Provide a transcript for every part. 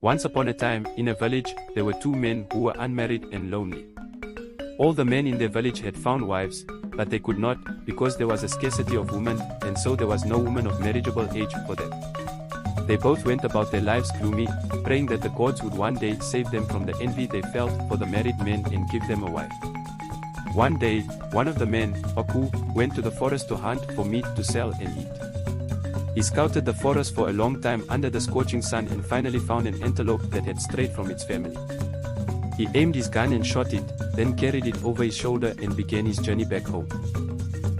Once upon a time, in a village, there were two men who were unmarried and lonely. All the men in their village had found wives, but they could not, because there was a scarcity of women, and so there was no woman of marriageable age for them. They both went about their lives gloomy, praying that the gods would one day save them from the envy they felt for the married men and give them a wife. One day, one of the men, Aku, went to the forest to hunt for meat to sell and eat. He scouted the forest for a long time under the scorching sun and finally found an antelope that had strayed from its family. He aimed his gun and shot it, then carried it over his shoulder and began his journey back home.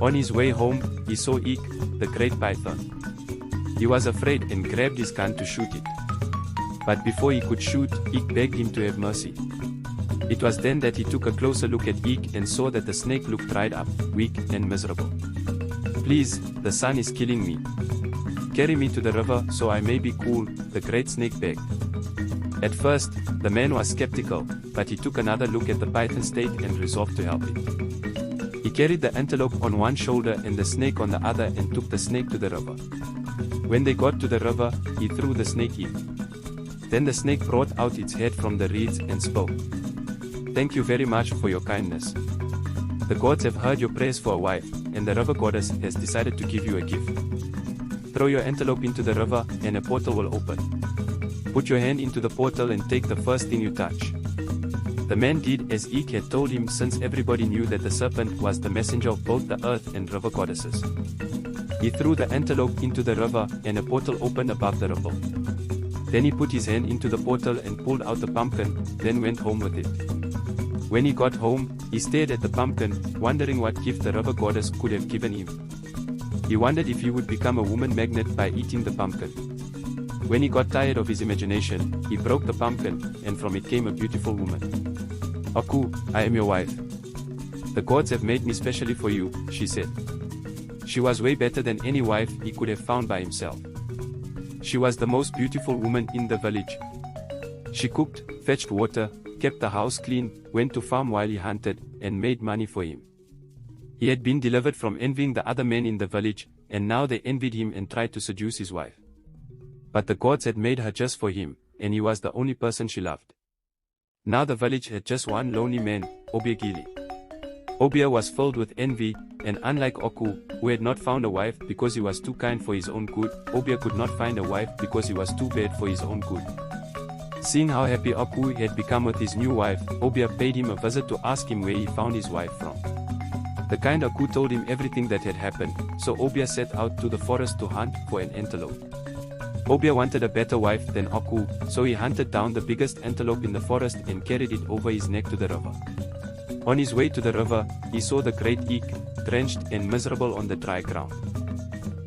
On his way home, he saw Ik, the great python. He was afraid and grabbed his gun to shoot it. But before he could shoot, Ik begged him to have mercy. It was then that he took a closer look at Ik and saw that the snake looked dried up, weak, and miserable. "Please, the sun is killing me. Carry me to the river so I may be cool," the great snake begged. At first, the man was skeptical, but he took another look at the python's state and resolved to help it. He carried the antelope on one shoulder and the snake on the other and took the snake to the river. When they got to the river, he threw the snake in. Then the snake brought out its head from the reeds and spoke. "Thank you very much for your kindness. The gods have heard your prayers for a wife, and the river goddess has decided to give you a gift. Throw your antelope into the river, and a portal will open. Put your hand into the portal and take the first thing you touch." The man did as Ik had told him, since everybody knew that the serpent was the messenger of both the earth and river goddesses. He threw the antelope into the river, and a portal opened above the ripple. Then he put his hand into the portal and pulled out the pumpkin, then went home with it. When he got home, he stared at the pumpkin, wondering what gift the river goddess could have given him. He wondered if he would become a woman magnet by eating the pumpkin. When he got tired of his imagination, he broke the pumpkin, and from it came a beautiful woman. "Aku, I am your wife. The gods have made me specially for you," she said. She was way better than any wife he could have found by himself. She was the most beautiful woman in the village. She cooked, fetched water, kept the house clean, went to farm while he hunted, and made money for him. He had been delivered from envying the other men in the village, and now they envied him and tried to seduce his wife. But the gods had made her just for him, and he was the only person she loved. Now the village had just one lonely man, Obia. Obia was filled with envy, and unlike Aku, who had not found a wife because he was too kind for his own good, Obia could not find a wife because he was too bad for his own good. Seeing how happy Aku had become with his new wife, Obia paid him a visit to ask him where he found his wife from. The kind Aku told him everything that had happened, so Obia set out to the forest to hunt for an antelope. Obia wanted a better wife than Aku, so he hunted down the biggest antelope in the forest and carried it over his neck to the river. On his way to the river, he saw the great Ik, drenched and miserable on the dry ground.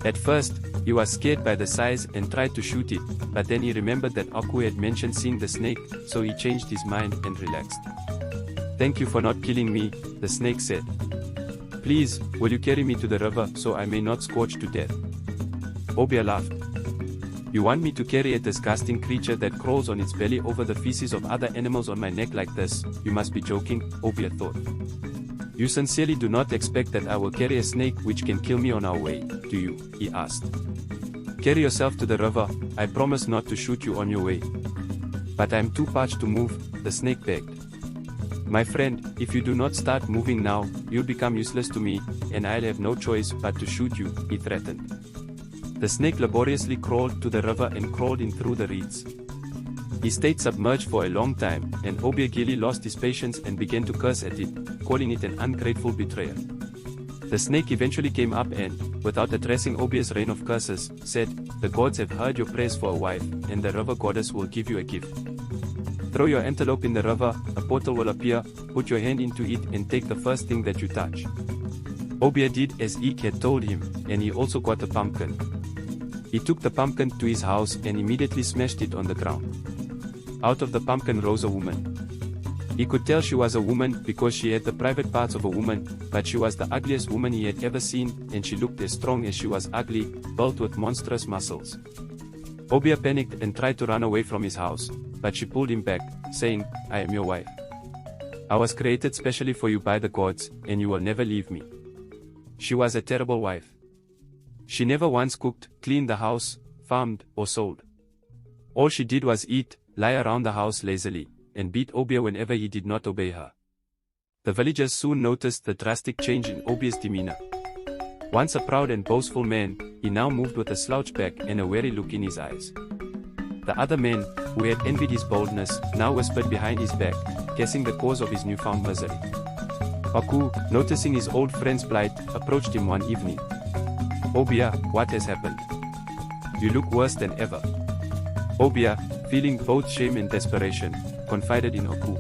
At first, he was scared by the size and tried to shoot it, but then he remembered that Aku had mentioned seeing the snake, so he changed his mind and relaxed. "Thank you for not killing me," the snake said. "Please, will you carry me to the river so I may not scorch to death?" Obia laughed. "You want me to carry a disgusting creature that crawls on its belly over the feces of other animals on my neck like this? You must be joking," Obia thought. "You sincerely do not expect that I will carry a snake which can kill me on our way, do you?" he asked. "Carry yourself to the river, I promise not to shoot you on your way." "But I am too parched to move," the snake begged. "My friend, if you do not start moving now, you'll become useless to me, and I'll have no choice but to shoot you," he threatened. The snake laboriously crawled to the river and crawled in through the reeds. He stayed submerged for a long time, and Obia lost his patience and began to curse at it, calling it an ungrateful betrayer. The snake eventually came up and, without addressing Obia's rain of curses, said, "The gods have heard your prayers for a wife, and the river goddess will give you a gift. Throw your antelope in the river, a portal will appear, put your hand into it and take the first thing that you touch." Obia did as Ik had told him, and he also got a pumpkin. He took the pumpkin to his house and immediately smashed it on the ground. Out of the pumpkin rose a woman. He could tell she was a woman because she had the private parts of a woman, but she was the ugliest woman he had ever seen, and she looked as strong as she was ugly, built with monstrous muscles. Obia panicked and tried to run away from his house, but she pulled him back, saying, "I am your wife. I was created specially for you by the gods, and you will never leave me." She was a terrible wife. She never once cooked, cleaned the house, farmed, or sold. All she did was eat, lie around the house lazily, and beat Obia whenever he did not obey her. The villagers soon noticed the drastic change in Obia's demeanor. Once a proud and boastful man, he now moved with a slouch back and a wary look in his eyes. The other men, who had envied his boldness, now whispered behind his back, guessing the cause of his newfound misery. Aku, noticing his old friend's plight, approached him one evening. "Obia, what has happened? You look worse than ever." Obia, feeling both shame and desperation, confided in Aku.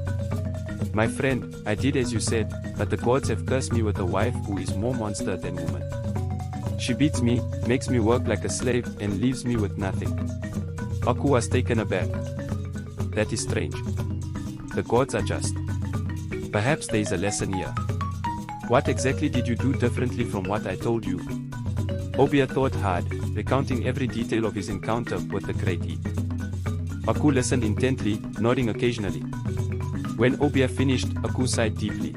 "My friend, I did as you said, but the gods have cursed me with a wife who is more monster than woman. She beats me, makes me work like a slave, and leaves me with nothing." Aku was taken aback. "That is strange. The gods are just. Perhaps there is a lesson here. What exactly did you do differently from what I told you?" Obia thought hard, recounting every detail of his encounter with the great Eek. Aku listened intently, nodding occasionally. When Obia finished, Aku sighed deeply.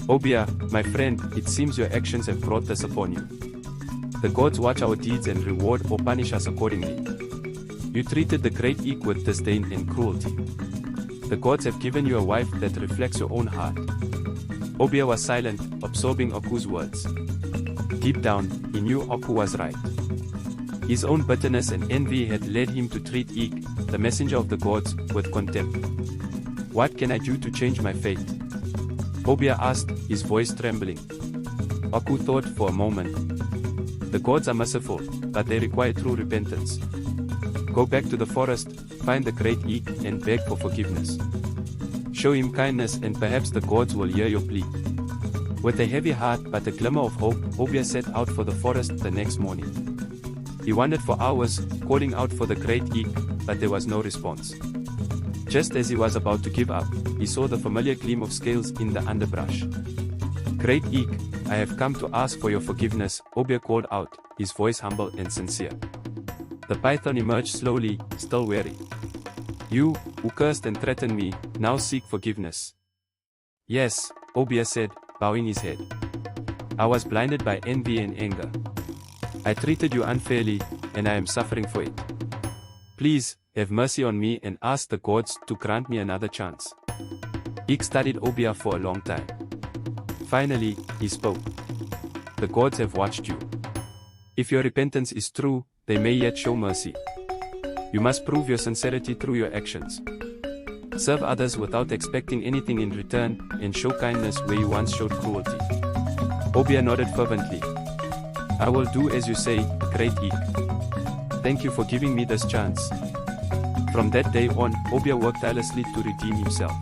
"Obia, my friend, it seems your actions have brought this upon you. The gods watch our deeds and reward or punish us accordingly. You treated the great Eek with disdain and cruelty. The gods have given you a wife that reflects your own heart." Obia was silent, absorbing Aku's words. Deep down, he knew Aku was right. His own bitterness and envy had led him to treat Eek, the messenger of the gods, with contempt. "What can I do to change my fate?" Obia asked, his voice trembling. Aku thought for a moment. "The gods are merciful, but they require true repentance. Go back to the forest, find the great Eek, and beg for forgiveness. Show him kindness and perhaps the gods will hear your plea." With a heavy heart but a glimmer of hope, Obia set out for the forest the next morning. He wandered for hours, calling out for the great Eek, but there was no response. Just as he was about to give up, he saw the familiar gleam of scales in the underbrush. "Great Eek, I have come to ask for your forgiveness," Obia called out, his voice humble and sincere. The python emerged slowly, still wary. "You, who cursed and threatened me, now seek forgiveness." "Yes," Obia said, bowing his head. "I was blinded by envy and anger. I treated you unfairly, and I am suffering for it. Please, have mercy on me and ask the gods to grant me another chance." Eek studied Obia for a long time. Finally, he spoke. "The gods have watched you. If your repentance is true, they may yet show mercy. You must prove your sincerity through your actions. Serve others without expecting anything in return, and show kindness where you once showed cruelty." Obia nodded fervently. "I will do as you say, great Eek. Thank you for giving me this chance." From that day on, Obia worked tirelessly to redeem himself.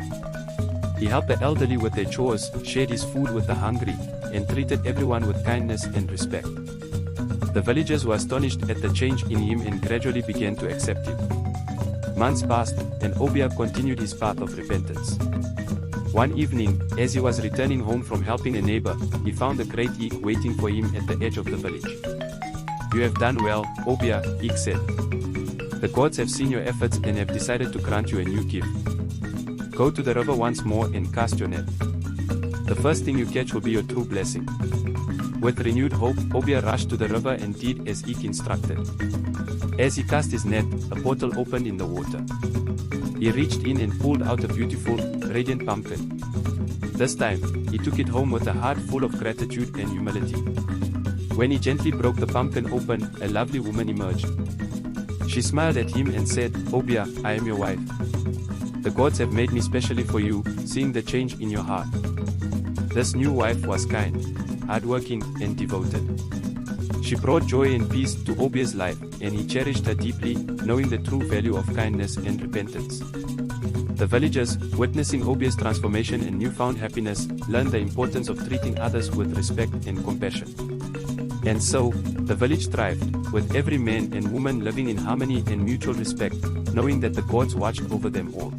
He helped the elderly with their chores, shared his food with the hungry, and treated everyone with kindness and respect. The villagers were astonished at the change in him and gradually began to accept him. Months passed, and Obia continued his path of repentance. One evening, as he was returning home from helping a neighbor, he found the great Eek waiting for him at the edge of the village. "You have done well, Obia," Eek said. "The gods have seen your efforts and have decided to grant you a new gift. Go to the river once more and cast your net. The first thing you catch will be your true blessing." With renewed hope, Obia rushed to the river and did as Eek instructed. As he cast his net, a portal opened in the water. He reached in and pulled out a beautiful, radiant pumpkin. This time, he took it home with a heart full of gratitude and humility. When he gently broke the pumpkin open, a lovely woman emerged. She smiled at him and said, "Obia, I am your wife. The gods have made me specially for you, seeing the change in your heart." This new wife was kind, hardworking, and devoted. She brought joy and peace to Obia's life, and he cherished her deeply, knowing the true value of kindness and repentance. The villagers, witnessing Obia's transformation and newfound happiness, learned the importance of treating others with respect and compassion. And so, the village thrived, with every man and woman living in harmony and mutual respect, knowing that the gods watched over them all.